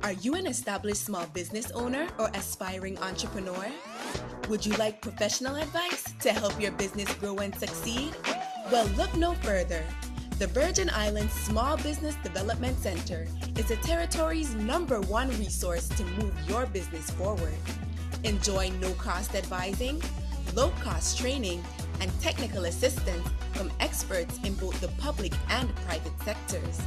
Are you an established small business owner or aspiring entrepreneur? Would you like professional advice to help your business grow and succeed? Well, look no further. The Virgin Islands Small Business Development Center is the territory's #1 resource to move your business forward. Enjoy no-cost advising, low-cost training, and technical assistance from experts in both the public and private sectors.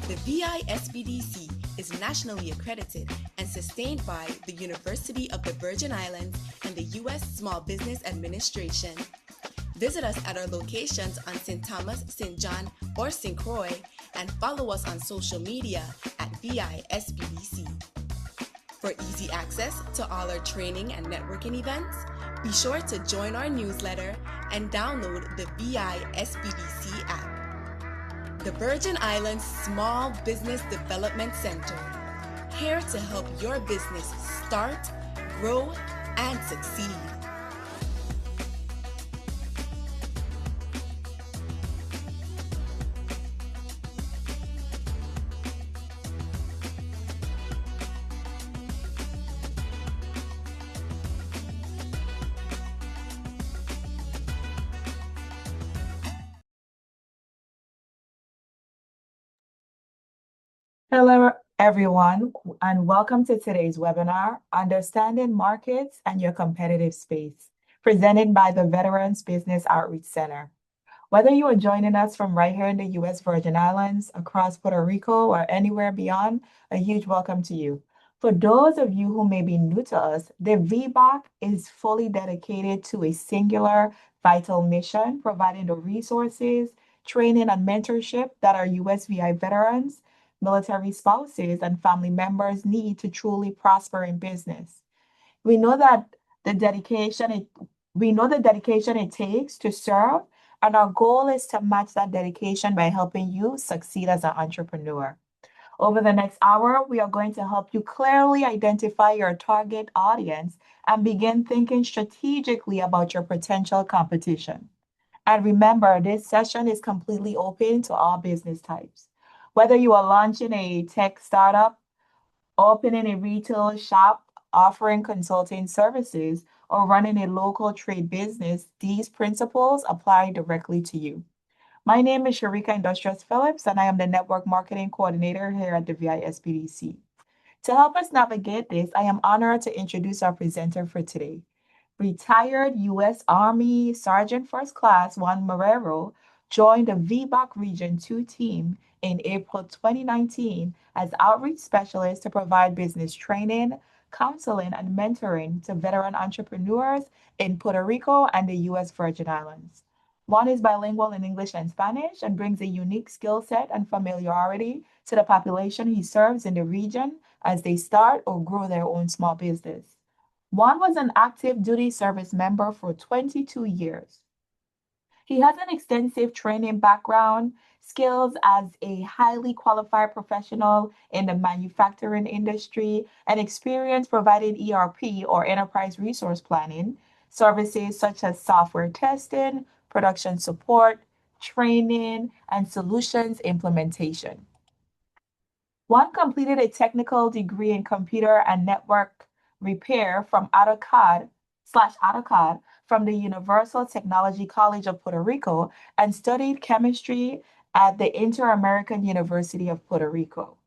The VISBDC is nationally accredited and sustained by the University of the Virgin Islands and the U.S. Small Business Administration. Visit us at our locations on St. Thomas, St. John, or St. Croix, and follow us on social media at VISBDC. For easy access to all our training and networking events, be sure to join our newsletter and download the VISBDC app. The Virgin Islands Small Business Development Center, here to help your business start, grow, and succeed. Hello, everyone, and welcome to today's webinar, Understanding Markets and Your Competitive Space, presented by the Veterans Business Outreach Center. Whether you are joining us from right here in the U.S. Virgin Islands, across Puerto Rico, or anywhere beyond, a huge welcome to you. For those of you who may be new to us, the VBOC is fully dedicated to a singular, vital mission, providing the resources, training, and mentorship that our USVI veterans, military spouses, and family members need to truly prosper in business. We know the dedication it takes to serve, and our goal is to match that dedication by helping you succeed as an entrepreneur. Over the next hour, we are going to help you clearly identify your target audience and begin thinking strategically about your potential competition. And remember, this session is completely open to all business types. Whether you are launching a tech startup, opening a retail shop, offering consulting services, or running a local trade business, these principles apply directly to you. My name is Sharika Industrious Phillips, and I am the Network Marketing Coordinator here at the VISBDC. To help us navigate this, I am honored to introduce our presenter for today. Retired U.S. Army Sergeant First Class Juan Marrero joined the VBOC Region 2 team in April 2019 as outreach specialist to provide business training, counseling, and mentoring to veteran entrepreneurs in Puerto Rico and the U.S. Virgin Islands. Juan is bilingual in English and Spanish and brings a unique skill set and familiarity to the population he serves in the region as they start or grow their own small business. Juan was an active duty service member for 22 years. He has an extensive training background, skills as a highly qualified professional in the manufacturing industry, and experience providing ERP or enterprise resource planning services such as software testing, production support, training, and solutions implementation. Juan completed a technical degree in computer and network repair from AutoCAD from the Universal Technology College of Puerto Rico and studied chemistry at the Inter-American University of Puerto Rico.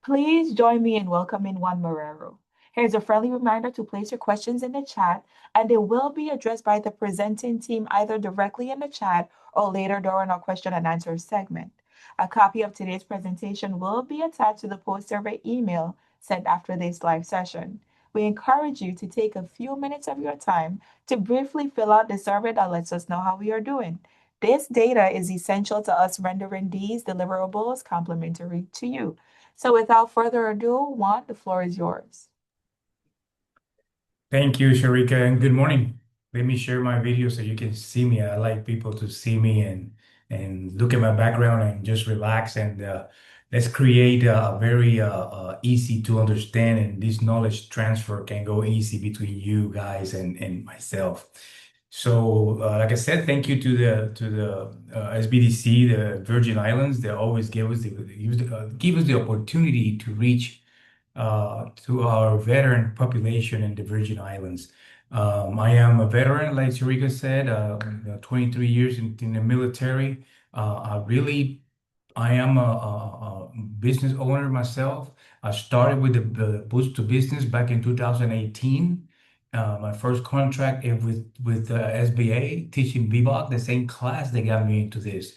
Please join me in welcoming Juan Marrero. Here's a friendly reminder to place your questions in the chat, and they will be addressed by the presenting team either directly in the chat or later during our question and answer segment. A copy of today's presentation will be attached to the post-survey email sent after this live session. We encourage you to take a few minutes of your time to briefly fill out the survey that lets us know how we are doing. This data is essential to us rendering these deliverables complimentary to you. So without further ado, Juan, the floor is yours. Thank you, Sharika, and good morning. Let me share my video so you can see me. I like people to see me and look at my background and just relax and let's create a very easy to understand, and this knowledge transfer can go easy between you guys and myself. So, like I said, thank you to the SBDC, the Virgin Islands. They always give us the opportunity to reach to our veteran population in the Virgin Islands. I am a veteran, like Sharika said, 23 years in the military. I am a business owner myself. I started with the Boost to Business back in 2018. My first contract with SBA, teaching VBOC, the same class that got me into this.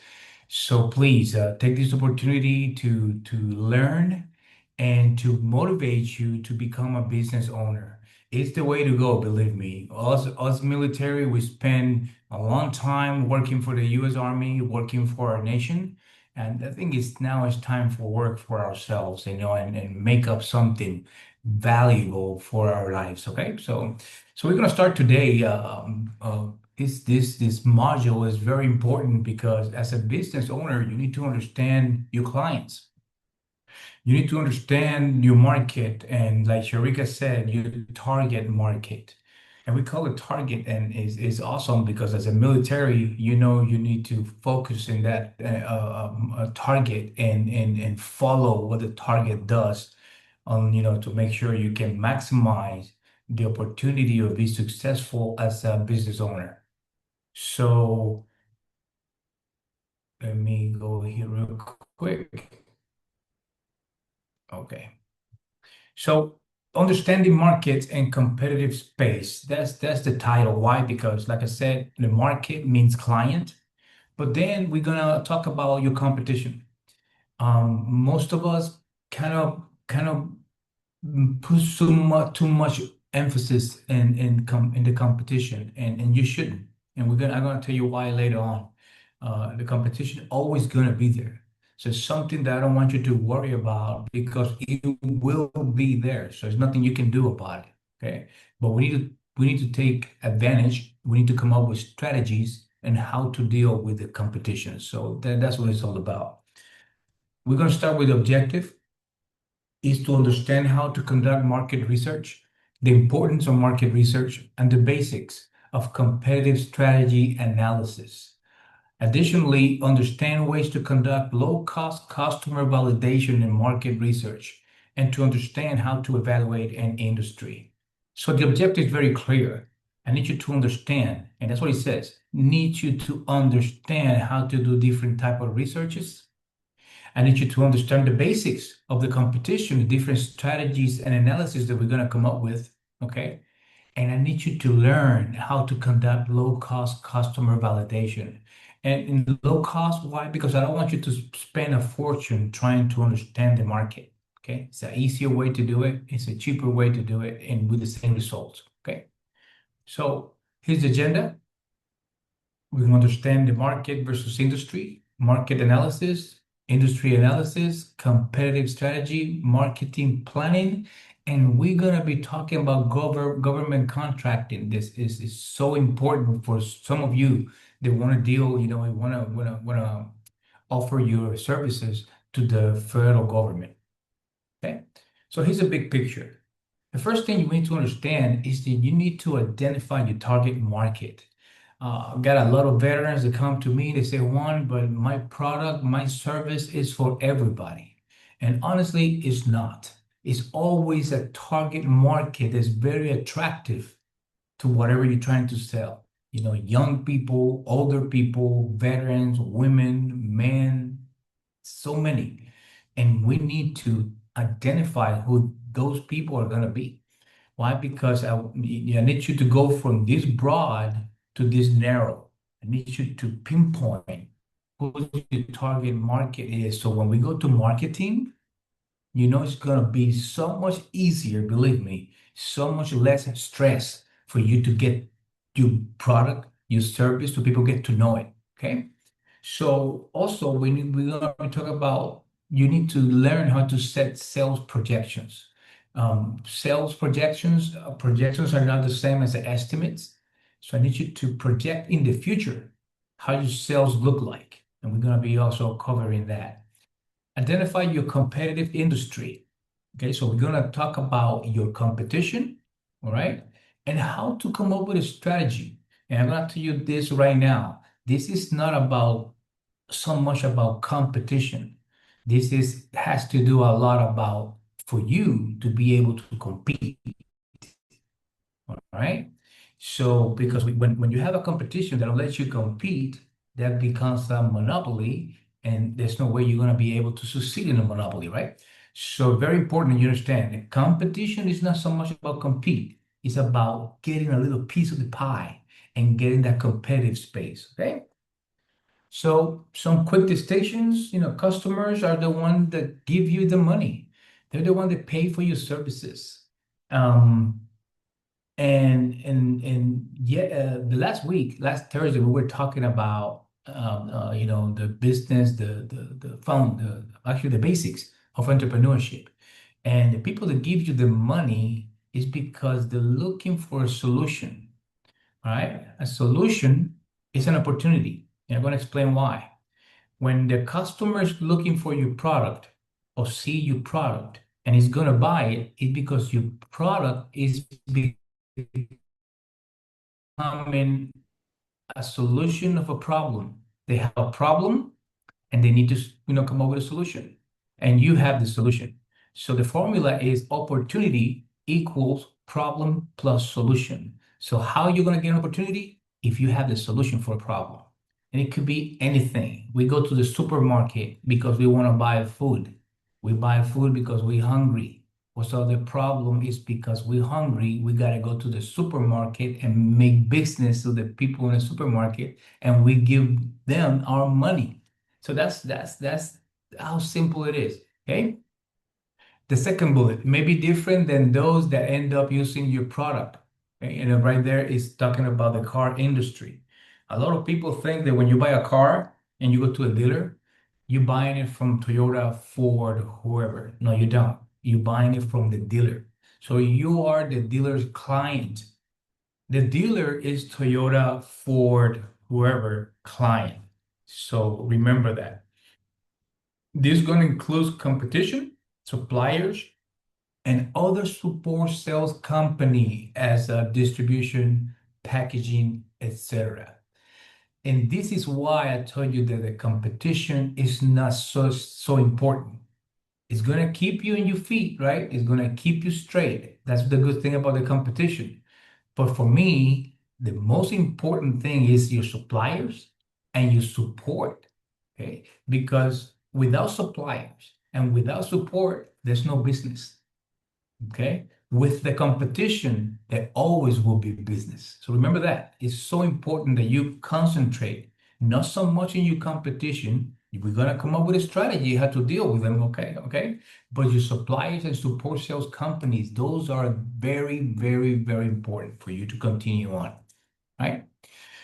So please take this opportunity to learn and to motivate you to become a business owner. It's the way to go, believe me. Us military, we spend a long time working for the U.S. Army, working for our nation. And I think it's time for work for ourselves, and make up something valuable for our lives. Okay, so we're gonna start today. This module is very important because as a business owner, you need to understand your clients. You need to understand your market, and like Sharika said, your target market. And we call it target, and is awesome because as a military, you need to focus in that target and follow what the target does on to make sure you can maximize the opportunity of be successful as a business owner. So let me go here real quick. Okay. So understanding markets and competitive space, that's the title. Why? Because like I said, the market means client, but then we're gonna talk about your competition. Most of us kind of put too much emphasis in the competition, and you shouldn't. And I'm gonna tell you why later on. The competition always gonna be there. So it's something that I don't want you to worry about because it will be there. So there's nothing you can do about it. Okay. But we need to take advantage. We need to come up with strategies and how to deal with the competition. So that's what it's all about. We're gonna start with the objective is to understand how to conduct market research, the importance of market research, and the basics of competitive strategy analysis. Additionally, understand ways to conduct low-cost customer validation and market research, and to understand how to evaluate an industry. So the objective is very clear. I need you to understand, and that's what it says, need you to understand how to do different type of researches. I need you to understand the basics of the competition, the different strategies and analysis that we're going to come up with, okay? And I need you to learn how to conduct low-cost customer validation. And in low cost, why? Because I don't want you to spend a fortune trying to understand the market, okay? It's an easier way to do it. It's a cheaper way to do it and with the same results, okay? So here's the agenda. We can understand the market versus industry, market analysis, industry analysis, competitive strategy, marketing planning, and we're gonna be talking about government contracting. This is so important for some of you that want to deal, want to offer your services to the federal government. Okay, so here's a big picture. The first thing you need to understand is that you need to identify your target market. I've got a lot of veterans that come to me, they say, Juan, but my product, my service is for everybody. And honestly, it's not. It's always a target market that's very attractive to whatever you're trying to sell. Young people, older people, veterans, women, men, so many. And we need to identify who those people are going to be. Why? Because I need you to go from this broad to this narrow. I need you to pinpoint who the target market is. So when we go to marketing, it's going to be so much easier, believe me, so much less stress for you to get your product, your service, so people get to know it. Okay. So also we're going to talk about you need to learn how to set sales projections. Sales projections are not the same as the estimates. So I need you to project in the future how your sales look like. And we're going to be also covering that. Identify your competitive industry. Okay, so we're going to talk about your competition, all right, and how to come up with a strategy. And I'm going to tell you this right now. This is not about so much about competition. This has to do a lot about for you to be able to compete. All right. So because when you have a competition that don't let you compete, that becomes a monopoly, and there's no way you're going to be able to succeed in a monopoly, right? So very important that you understand that competition is not so much about compete. It's about getting a little piece of the pie and getting that competitive space. Okay. So some quick distinctions, customers are the one that give you the money. They're the one that pay for your services. Um, and yeah, the last Thursday, we were talking about the business, actually the basics of entrepreneurship. And the people that give you the money is because they're looking for a solution. All right, a solution is an opportunity, and I'm going to explain why. When the customer is looking for your product or see your product and is going to buy it, it's because your product is becoming a solution of a problem. They have a problem and they need to, come up with a solution. And you have the solution. So the formula is opportunity equals problem plus solution. So how are you going to get an opportunity? If you have the solution for a problem. And it could be anything. We go to the supermarket because we want to buy food. We buy food because we're hungry. So the problem is because we're hungry, we got to go to the supermarket and make business to the people in the supermarket, and we give them our money. So that's how simple it is. Okay. The second bullet may be different than those that end up using your product. Okay? And right there is talking about the car industry. A lot of people think that when you buy a car and you go to a dealer, you're buying it from Toyota, Ford, whoever. No, you don't. You're buying it from the dealer. So you are the dealer's client. The dealer is Toyota, Ford, whoever client. So remember that. This is going to include competition, suppliers, and other support sales company as a distribution, packaging, etc. And this is why I told you that the competition is not so important. It's going to keep you on your feet, right? It's going to keep you straight. That's the good thing about the competition. But for me, the most important thing is your suppliers and your support, okay? Because without suppliers and without support, there's no business, okay? With the competition, there always will be business. So remember that. It's so important that you concentrate not so much in your competition. We're gonna come up with a strategy how to deal with them, okay? Okay. But your suppliers and support sales companies, those are very, very, very important for you to continue on, right?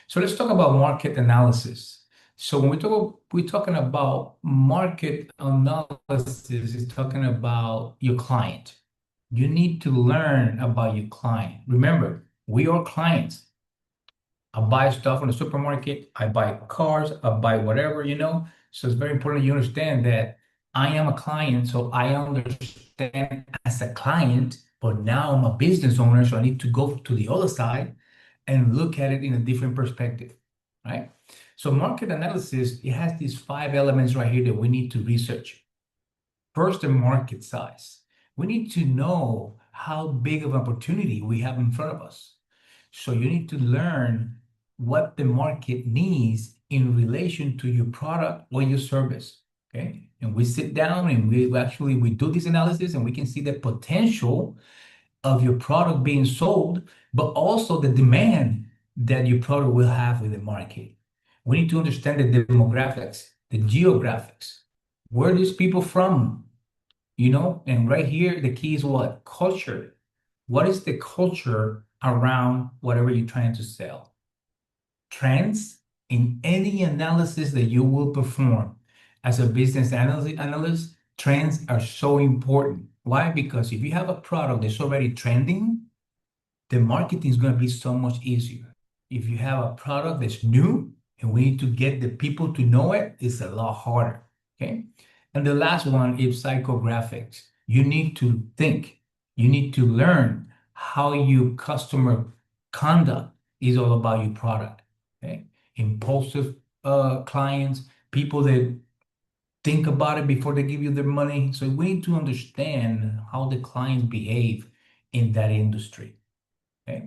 So let's talk about market analysis. So when we're talking about market analysis, is talking about your client. You need to learn about your client. Remember, we are clients. I buy stuff in the supermarket, I buy cars, I buy whatever. So it's very important you understand that I am a client, so I understand as a client, but now I'm a business owner, so I need to go to the other side and look at it in a different perspective, right? So market analysis, it has these 5 elements right here that we need to research. First, the market size. We need to know how big of an opportunity we have in front of us. So you need to learn what the market needs in relation to your product or your service. Okay. And we sit down and we do this analysis, and we can see the potential of your product being sold, but also the demand that your product will have in the market. We need to understand the demographics, the geographics. Where are these people from? And right here, the key is what? Culture. What is the culture around whatever you're trying to sell? Trends in any analysis that you will perform as a business analyst, trends are so important. Why? Because if you have a product that's already trending, the marketing is going to be so much easier. If you have a product that's new and we need to get the people to know it, it's a lot harder. Okay. And the last one is psychographics. You need to think, you need to learn how your customer conduct is all about your product. Okay. Impulsive clients, people that think about it before they give you their money. So we need to understand how the clients behave in that industry. Okay.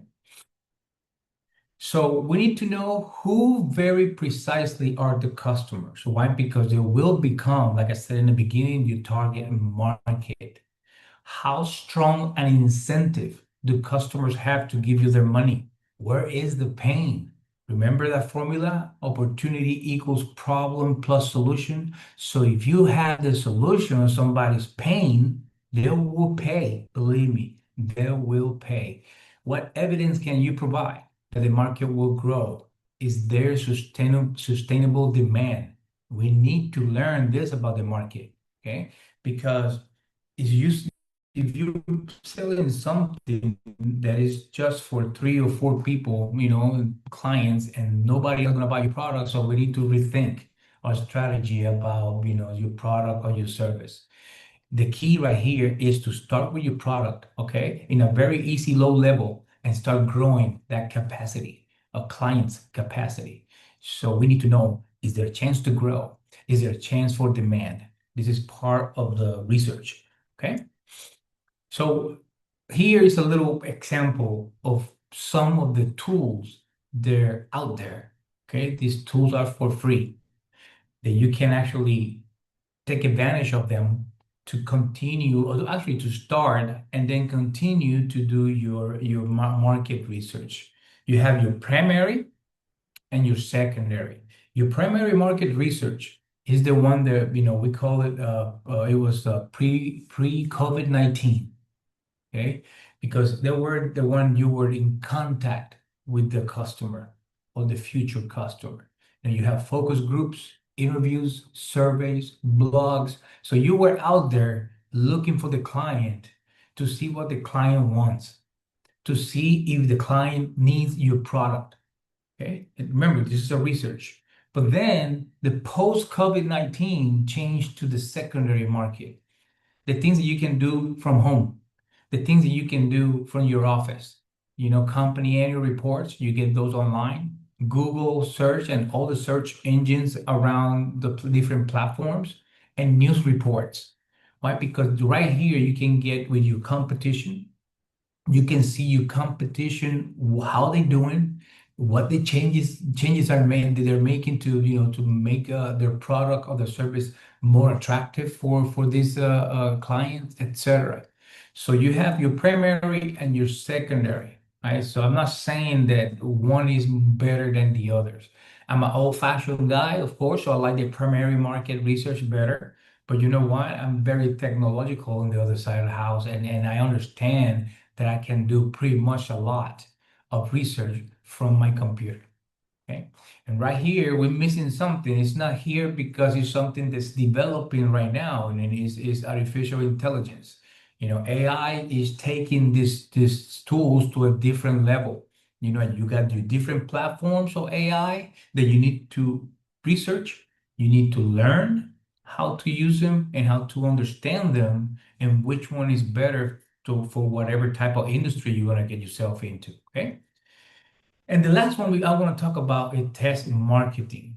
So we need to know who very precisely are the customers. Why? Because they will become, like I said in the beginning, your target market. How strong an incentive do customers have to give you their money? Where is the pain? Remember that formula? Opportunity equals problem plus solution. So if you have the solution of somebody's pain, they will pay. Believe me, they will pay. What evidence can you provide that the market will grow? Is there sustainable demand? We need to learn this about the market, okay? Because it's used if you're selling something that is just for 3 or 4 people, clients, and nobody else gonna buy your product, so we need to rethink our strategy about, your product or your service. The key right here is to start with your product, okay, in a very easy low level and start growing that capacity, a client's capacity. So we need to know, is there a chance to grow? Is there a chance for demand? This is part of the research, okay? So here is a little example of some of the tools that are out there. Okay, these tools are for free that you can actually take advantage of them to continue, or actually to start and then continue to do your market research. You have your primary and your secondary. Your primary market research is the one that we call it. It was pre-COVID-19. Okay, because they were the one you were in contact with the customer or the future customer. And you have focus groups, interviews, surveys, blogs. So you were out there looking for the client to see what the client wants, to see if the client needs your product. Okay, and remember, this is a research. But then the post-COVID-19 changed to the secondary market, the things that you can do from home, the things that you can do from your office. Company annual reports, you get those online. Google search and all the search engines around the different platforms, and news reports. Why? Because right here you can get with your competition. You can see your competition, how they're doing, what the changes are made that they're making to make their product or their service more attractive for these clients, etc. So you have your primary and your secondary, right? So I'm not saying that one is better than the others. I'm an old-fashioned guy, of course, so I like the primary market research better. But you know what? I'm very technological on the other side of the house, and I understand that I can do pretty much a lot of research from my computer. Okay. And right here, we're missing something. It's not here because it's something that's developing right now, and it is artificial intelligence. AI is taking these tools to a different level. And you got your different platforms of AI that you need to research, you need to learn how to use them and how to understand them, and which one is better for whatever type of industry you want to get yourself into. Okay. And the last one I want to talk about is test marketing.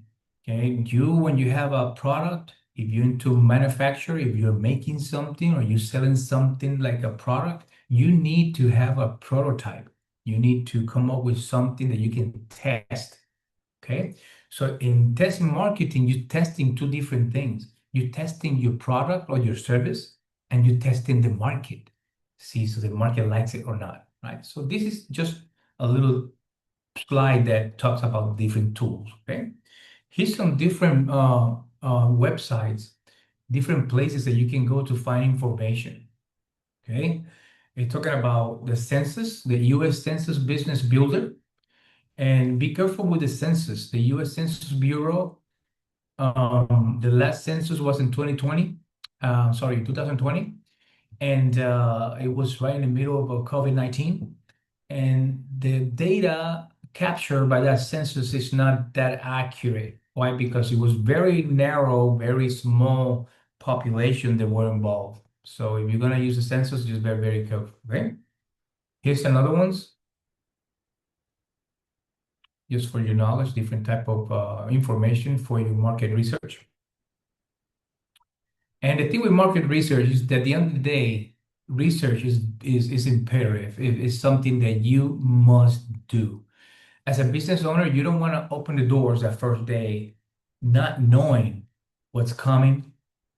Okay, when you have a product, if you're into manufacture, if you're making something or you're selling something like a product, you need to have a prototype. You need to come up with something that you can test. Okay, so in testing marketing, you're testing two different things. You're testing your product or your service, and you're testing the market. See, so the market likes it or not, right? So this is just a little slide that talks about different tools. Okay, here's some different websites, different places that you can go to find information. Okay, we're talking about the census, the U.S. Census Business Builder, and be careful with the census. The U.S. Census Bureau, the last census was in 2020. 2020, and it was right in the middle of COVID-19, and the data captured by that census is not that accurate. Why? Because it was very narrow, very small population that were involved. So if you're gonna use the census, just be very careful. Okay. Here's another ones, just for your knowledge, different type of information for your market research. And the thing with market research is that at the end of the day, research is imperative. It is something that you must do. As a business owner, you don't want to open the doors that first day not knowing what's coming,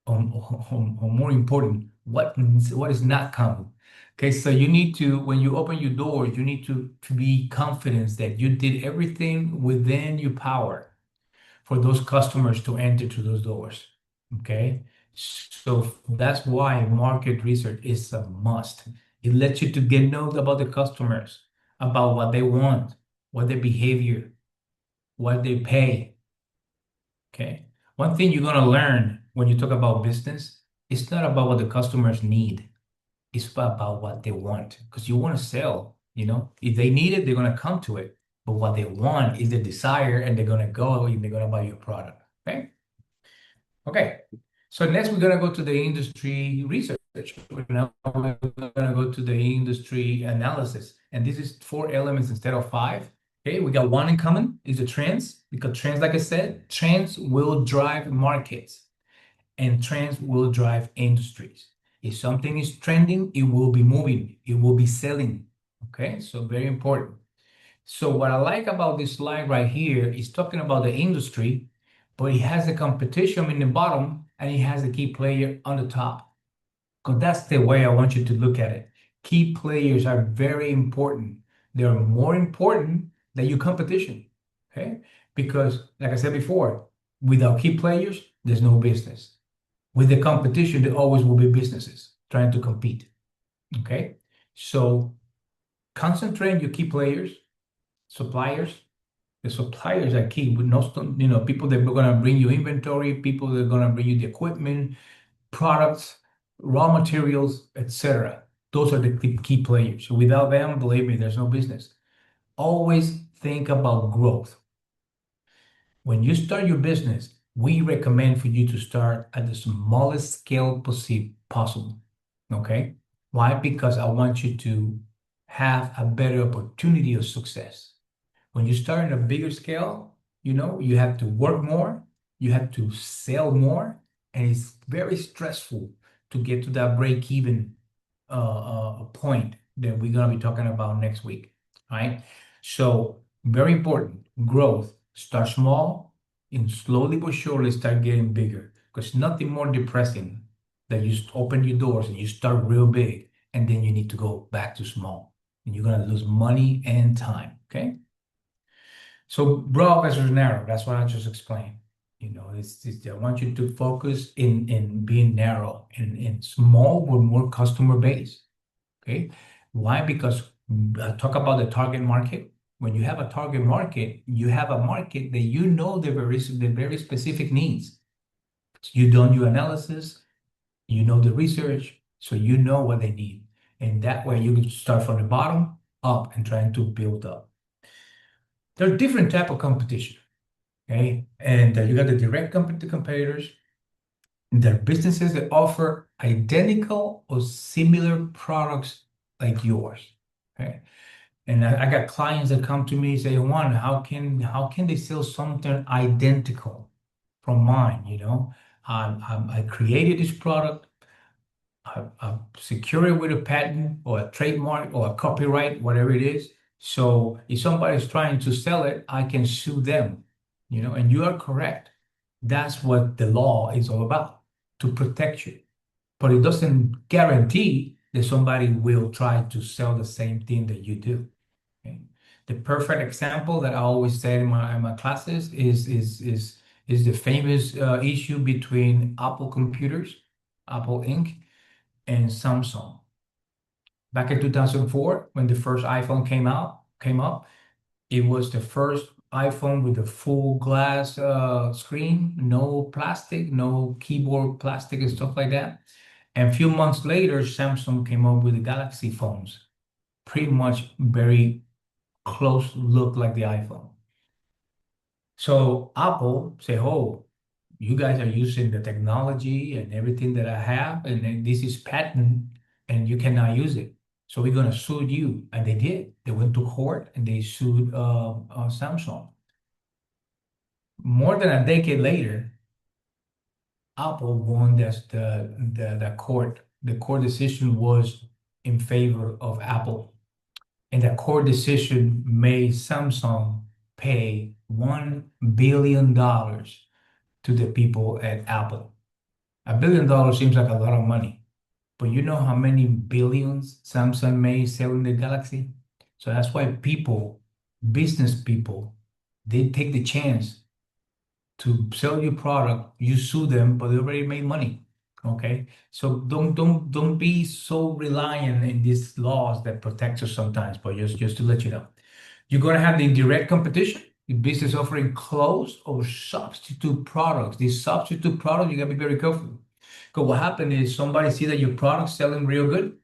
or more important, what is not coming. Okay, so you need to, when you open your doors, you need to be confident that you did everything within your power for those customers to enter to those doors. Okay, so that's why market research is a must. It lets you to get notes about the customers, about what they want, what their behavior, what they pay. Okay, one thing you're gonna learn when you talk about business, it's not about what the customers need. It's about what they want, because you want to sell. If they need it, they're gonna come to it. But what they want is the desire, and they're gonna go and they're gonna buy your product. Okay. Okay. So next we're gonna go to the industry research. Now we're gonna go to the industry analysis, and this is 4 elements instead of 5. Okay, we got one in common is the trends, because trends, like I said, trends will drive markets, and trends will drive industries. If something is trending, it will be moving, it will be selling. Okay, so very important. So what I like about this slide right here is talking about the industry, but it has the competition in the bottom and it has the key player on the top. Because that's the way I want you to look at it. Key players are very important. They are more important than your competition. Okay? Because, like I said before, without key players, there's no business. With the competition, there always will be businesses trying to compete. Okay? So concentrate on your key players, suppliers. The suppliers are key. With no, people that are going to bring you inventory, people that are going to bring you the equipment, products, raw materials, etc. Those are the key players. So without them, believe me, there's no business. Always think about growth. When you start your business, we recommend for you to start at the smallest scale possible. Okay? Why? Because I want you to have a better opportunity of success. When you start in a bigger scale, you have to work more, you have to sell more, and it's very stressful to get to that break-even point that we're going to be talking about next week. Right? So very important, growth. Start small and slowly but surely start getting bigger, because nothing more depressing than you open your doors and you start real big and then you need to go back to small, and you're going to lose money and time. Okay? So broad versus narrow, that's what I just explained. I want you to focus in being narrow and small with more customer base. Okay. Why? Because talk about the target market. When you have a target market, you have a market that the very specific needs. You done your analysis, the research, so you know what they need. And that way you can start from the bottom up and trying to build up. There are different type of competition. Okay. And you got the direct competitors. They're businesses that offer identical or similar products like yours. Okay. And I got clients that come to me and say, Juan, how can they sell something identical from mine? I created this product, I secure it with a patent or a trademark or a copyright, whatever it is. So if somebody's trying to sell it, I can sue them, and you are correct. That's what the law is all about, to protect you. But it doesn't guarantee that somebody will try to sell the same thing that you do. Okay? The perfect example that I always say in my classes is the famous issue between Apple Computers, Apple Inc., and Samsung. Back in 2004, when the first iPhone came up, it was the first iPhone with a full glass screen, no plastic, no keyboard plastic and stuff like that. And a few months later, Samsung came up with the Galaxy phones, pretty much very close look like the iPhone. So Apple say, "Oh, you guys are using the technology and everything that I have, and then this is patent, and you cannot use it. So we're gonna sue you." And they did. They went to court and they sued Samsung. More than a decade later, Apple won the court decision was in favor of Apple. And the court decision made Samsung pay $1 billion to the people at Apple. $1 billion seems like a lot of money, but you know how many billions Samsung made selling the Galaxy? So that's why people, business people, they take the chance to sell your product. You sue them, but they already made money. Okay, so don't be so reliant in these laws that protect us sometimes. But just to let you know, you're gonna have the direct competition. The business offering closed or substitute products. These substitute products, you gotta be very careful. Because what happened is somebody see that your product's selling real good.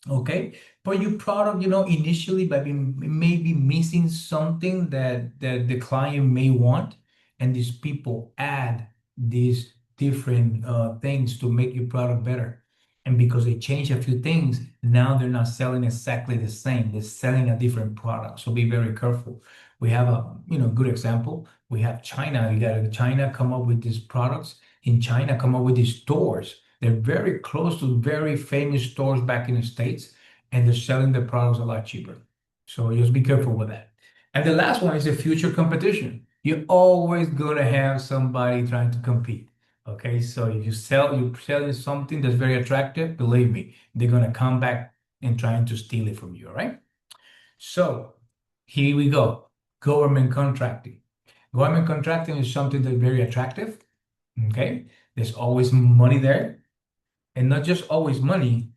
Okay, but your product, initially may be missing something that the client may want, and these people add these different things to make your product better. And because they change a few things, now they're not selling exactly the same. They're selling a different product. So be very careful. We have a good example. We have China. You got China come up with these products. In China, come up with these stores. They're very close to very famous stores back in the States, and they're selling the products a lot cheaper. So just be careful with that. And the last one is the future competition. You're always gonna have somebody trying to compete. Okay, so if you're selling something that's very attractive, believe me, they're gonna come back and trying to steal it from you. All right. So here we go. Government contracting. Government contracting is something that's very attractive. Okay, there's always money there, and not just always money.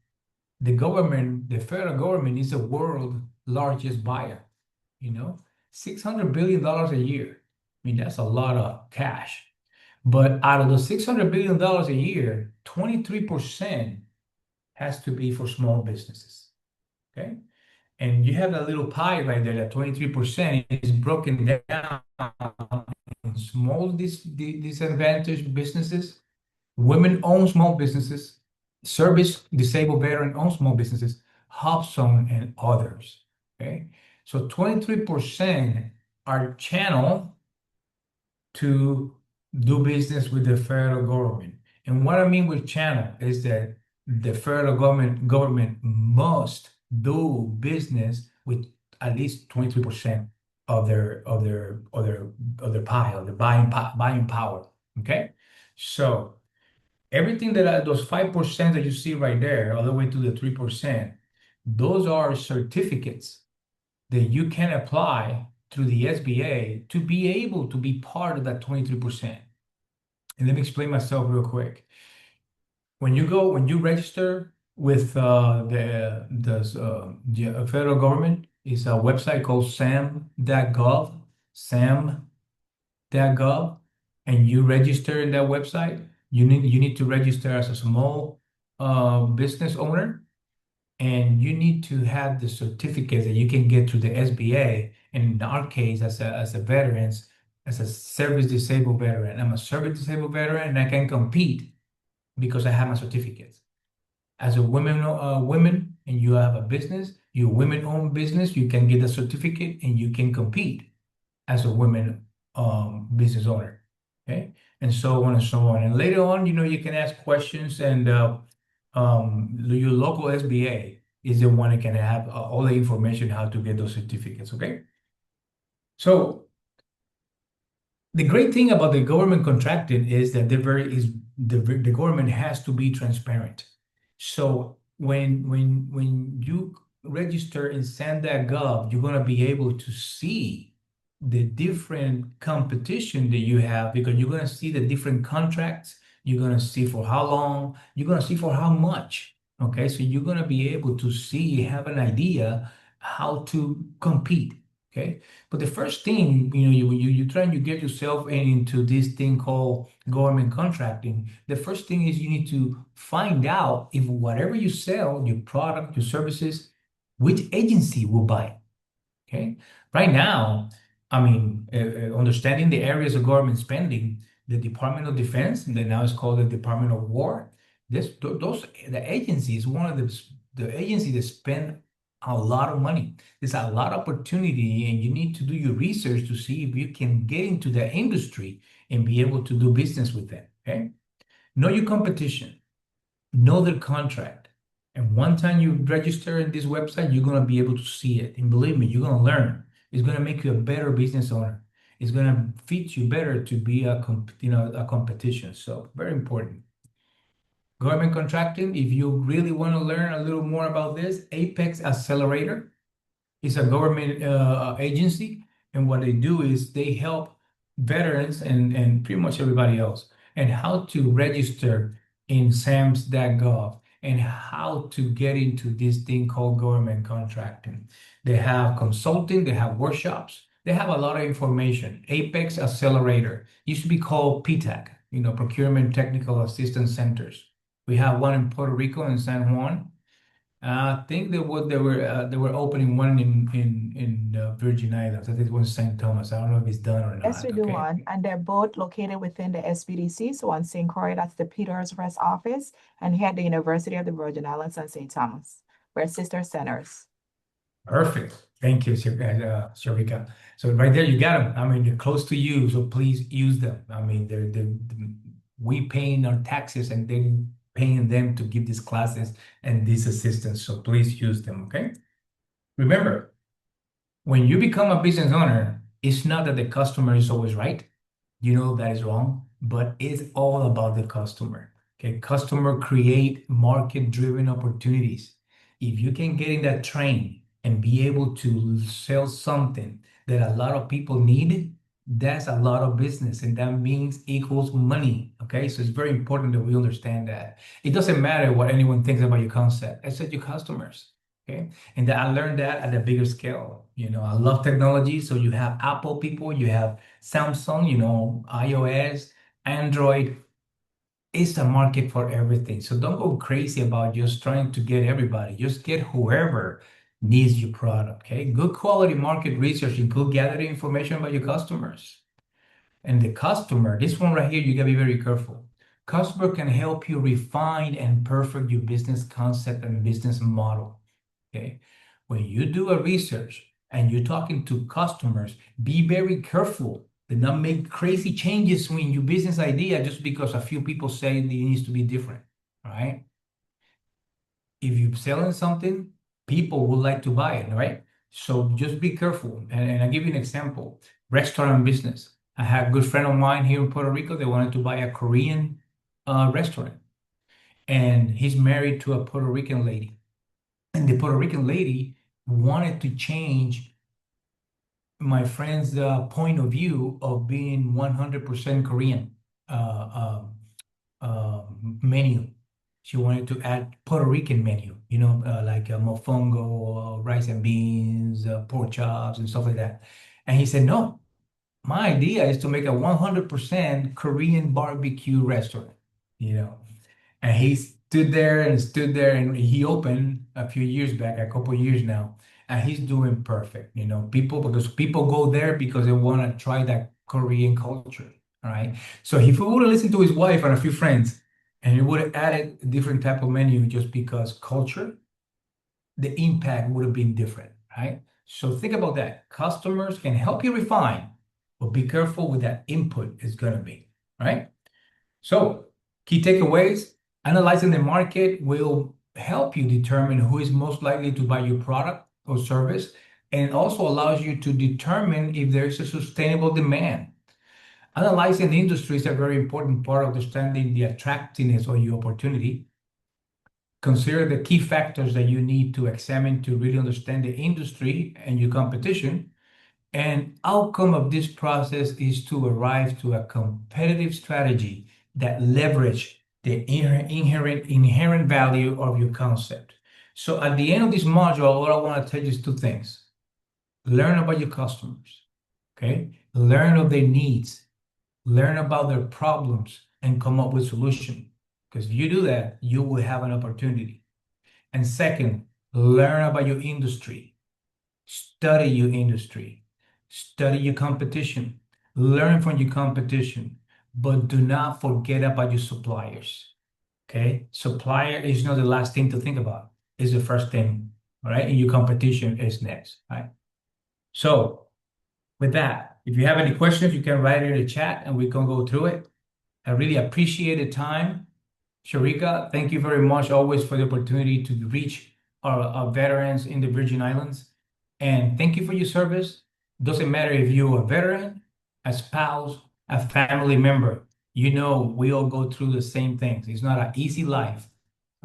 The federal government is the world largest buyer, you know, $600 billion a year. I mean, that's a lot of cash. But out of the $600 billion a year, 23% has to be for small businesses. Okay. And you have that little pie right there, that 23% is broken down in small disadvantaged businesses, women-owned small businesses, service disabled veteran-owned small businesses, Hobson, and others. Okay, so 23% are channeled to do business with the federal government. And what I mean with channel is that the federal government must do business with at least 23% of their pie, of the buying power. Okay, so everything those 5% that you see right there, all the way to the 3%, those are certificates that you can apply through the SBA to be able to be part of that 23%. And let me explain myself real quick. When you register with the federal government, it's a website called sam.gov, sam.gov, and you register in that website. You need to register as a small business owner, and you need to have the certificates that you can get through the SBA. And in our case, as a veterans, as a service disabled veteran, I'm a service disabled veteran, and I can compete because I have my certificates. As a women, and you have a business, your women-owned business, you can get a certificate and you can compete as a women business owner. Okay, and so on and so on. And later on, you can ask questions, and your local SBA is the one that can have all the information how to get those certificates. Okay, so the great thing about the government contracting is that the government has to be transparent. So when you register in SAN.gov, you're going to be able to see the different competition that you have, because you're going to see the different contracts. You're going to see for how long, you're going to see for how much. Okay, so you're going to be able to see, have an idea how to compete. Okay, but the first thing, you try and you get yourself into this thing called government contracting. The first thing is you need to find out if whatever you sell, your product, your services, which agency will buy it. Okay, right now, I mean, understanding the areas of government spending, the Department of Defense, and then now it's called the Department of War. The agency is one of the agency that spend a lot of money. There's a lot of opportunity, and you need to do your research to see if you can get into the industry and be able to do business with them. Okay. Know your competition, know their contract. And one time you register in this website, you're going to be able to see it. And believe me, you're going to learn. It's going to make you a better business owner. It's going to fit you better to be a competition. So very important. Government contracting, if you really want to learn a little more about this, Apex Accelerator is a government agency, and what they do is they help veterans and pretty much everybody else and how to register in SAMS.gov and how to get into this thing called government contracting. They have consulting, they have workshops, they have a lot of information. Apex Accelerator used to be called PTAC, Procurement Technical Assistance Centers. We have one in Puerto Rico and San Juan. I think they were opening one in Virgin Islands. I think it was St. Thomas. I don't know if it's done or Yes, we not. do Okay. one, and they're both located within the SBDC. So on St. Croix, that's the Peters Rest Office, and here at the University of the Virgin Islands and St. Thomas. We're sister centers. Perfect. Thank you, Sharika. So right there, you got them. I mean, they're close to you, so please use them. I mean, we paying our taxes and they're paying them to give these classes and this assistance. So please use them. Okay. Remember, when you become a business owner, it's not that the customer is always right. You know that is wrong, but it's all about the customer. Okay, customer create market-driven opportunities. If you can get in that train and be able to sell something that a lot of people need, that's a lot of business, and that means equals money. Okay, so it's very important that we understand that. It doesn't matter what anyone thinks about your concept, it's your customers. Okay, and I learned that at a bigger scale. I love technology, so you have Apple people, you have Samsung, iOS, Android. It's a market for everything. So don't go crazy about just trying to get everybody. Just get whoever needs your product. Okay. Good quality market research include gathering information about your customers. And the customer, this one right here, you gotta be very careful. Customer can help you refine and perfect your business concept and business model. Okay. When you do a research and you're talking to customers, be very careful. Do not make crazy changes in your business idea just because a few people say it needs to be different. All right. If you're selling something, people would like to buy it, right? So just be careful. And I'll give you an example. Restaurant business. I had a good friend of mine here in Puerto Rico. They wanted to buy a Korean restaurant. And he's married to a Puerto Rican lady. And the Puerto Rican lady wanted to change my friend's point of view of being 100% Korean uh, menu. She wanted to add Puerto Rican menu, like mofongo, rice and beans, pork chops, and stuff like that. And he said, no, my idea is to make a 100% Korean barbecue restaurant, you know. And he stood there and he opened a few years back, a couple years now, and he's doing perfect. Because people go there because they want to try that Korean culture. All right. So if he would have listened to his wife and a few friends, and he would have added a different type of menu just because culture, the impact would have been different, right? So think about that. Customers can help you refine, but be careful with that input is going to be, right? So, key takeaways, analyzing the market will help you determine who is most likely to buy your product or service, and it also allows you to determine if there is a sustainable demand. Analyzing the industry is a very important part of understanding the attractiveness of your opportunity. Consider the key factors that you need to examine to really understand the industry and your competition. And outcome of this process is to arrive to a competitive strategy that leverage the inherent value of your concept. So at the end of this module, what I want to tell you is two things. Learn about your customers, okay? Learn of their needs, learn about their problems, and come up with solution. Because if you do that, you will have an opportunity. And second, learn about your industry. Study your industry. Study your competition. Learn from your competition. But do not forget about your suppliers. Okay? Supplier is not the last thing to think about. It's the first thing. All right? And your competition is next. Right? So, with that, if you have any questions, you can write it in the chat and we can go through it. I really appreciate the time Sharika, thank you very much always for the opportunity to reach our veterans in the Virgin Islands. And thank you for your service. Doesn't matter if you're a veteran, a spouse, a family member. You know, we all go through the same things. It's not an easy life.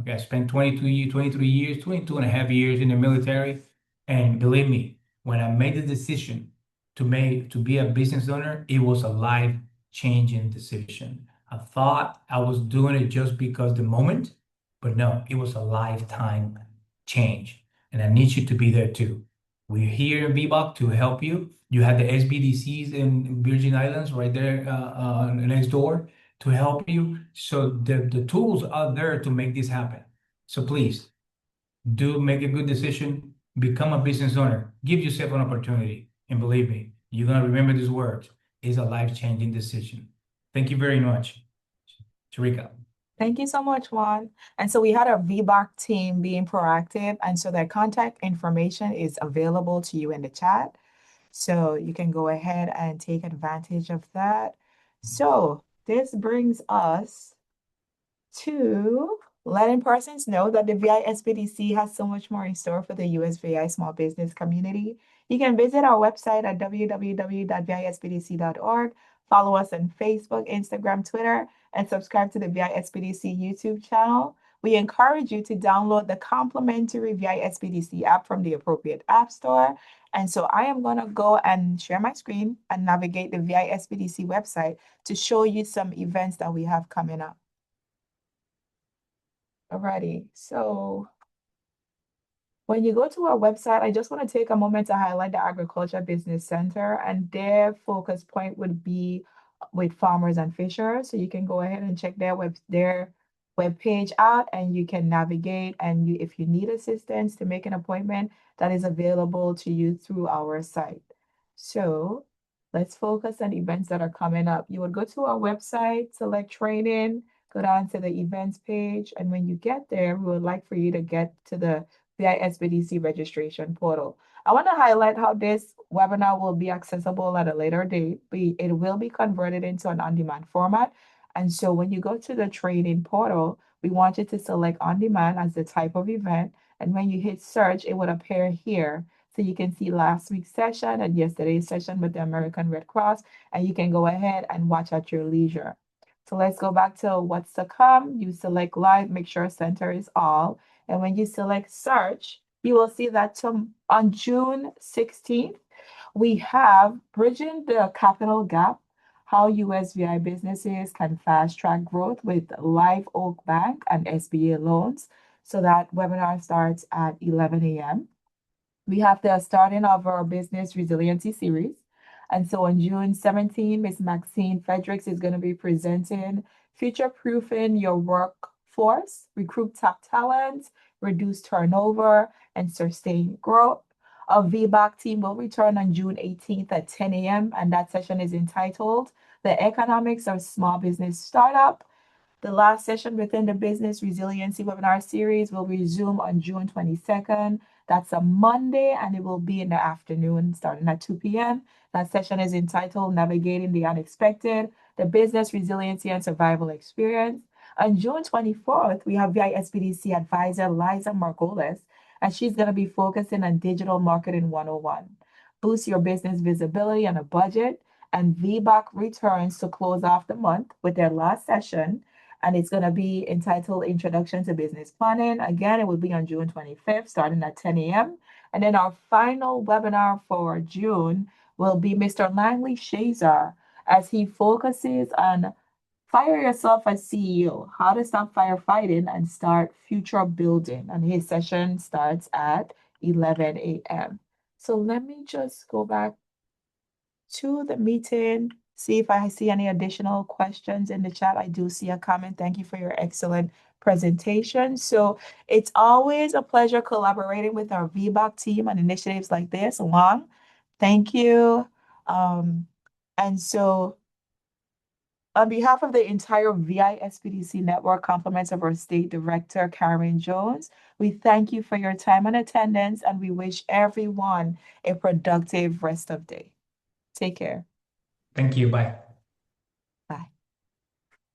Okay, I spent 23 years, 22 and a half years in the military. And believe me, when I made the decision to be a business owner, it was a life-changing decision. I thought I was doing it just because the moment, but no, it was a lifetime change. And I need you to be there too. We're here in VBOC to help you. You have the SBDCs in Virgin Islands right there next door to help you. So the tools are there to make this happen. So please do make a good decision, become a business owner, give yourself an opportunity. And believe me, you're going to remember these words. It's a life-changing decision. Thank you very much, Sharika. Thank you so much, Juan. And so we had our VBOC team being proactive, and so their contact information is available to you in the chat. So you can go ahead and take advantage of that. So this brings us to letting persons know that the VI SBDC has so much more in store for the USVI small business community. You can visit our website at www.visbdc.org. Follow us on Facebook, Instagram, Twitter, and subscribe to the VI SBDC YouTube channel. We encourage you to download the complimentary VI SBDC app from the appropriate app store. And so I am going to go and share my screen and navigate the VI SBDC website to show you some events that we have coming up. Alrighty, so when you go to our website, I just want to take a moment to highlight the Agriculture Business Center, and their focus point would be with farmers and fishers. So you can go ahead and check their web page out, and you can navigate. And if you need assistance to make an appointment, that is available to you through our site. So let's focus on events that are coming up. You would go to our website, select training, go down to the events page, and when you get there, we would like for you to get to the VISBDC registration portal. I want to highlight how this webinar will be accessible at a later date. It will be converted into an on-demand format. And so when you go to the training portal, we want you to select on-demand as the type of event. And when you hit search, it would appear here. So you can see last week's session and yesterday's session with the American Red Cross, and you can go ahead and watch at your leisure. So let's go back to what's to come. You select live, make sure center is all. And when you select search, you will see that on June 16th, we have Bridging the Capital Gap, how USVI businesses can fast track growth with Live Oak Bank and SBA loans. So that webinar starts at 11 a.m. We have the starting of our business resiliency series. And so on June 17, Ms. Maxine Fredericks is going to be presenting Future-Proofing Your Workforce, Recruit Top Talent, Reduce Turnover, and Sustain Growth. Our VBOC team will return on June 18th at 10 a.m., and that session is entitled The Economics of Small Business Startup. The last session within the Business Resiliency webinar series will resume on June 22nd. That's a Monday, and it will be in the afternoon starting at 2 p.m. That session is entitled Navigating the Unexpected, the Business Resiliency and Survival Experience. On June 24th, we have VISBDC advisor Liza Margolis, and she's going to be focusing on Digital Marketing 101. Boost your business visibility on a budget, and VBOC returns to close off the month with their last session, and it's going to be entitled Introduction to Business Planning. Again, it will be on June 25th, starting at 10 a.m. And then our final webinar for June will be Mr. Langley Shazer, as he focuses on Fire Yourself as CEO, how to stop firefighting and start future building. And his session starts at 11 a.m. So let me just go back to the meeting, see if I see any additional questions in the chat. I do see a comment. Thank you for your excellent presentation. So it's always a pleasure collaborating with our VBOC team on initiatives like this. Juan, thank you. And so on behalf of the entire VI SBDC network, compliments of our State Director, Karen Jones, we thank you for your time and attendance, and we wish everyone a productive rest of day. Take care. Thank you. Bye.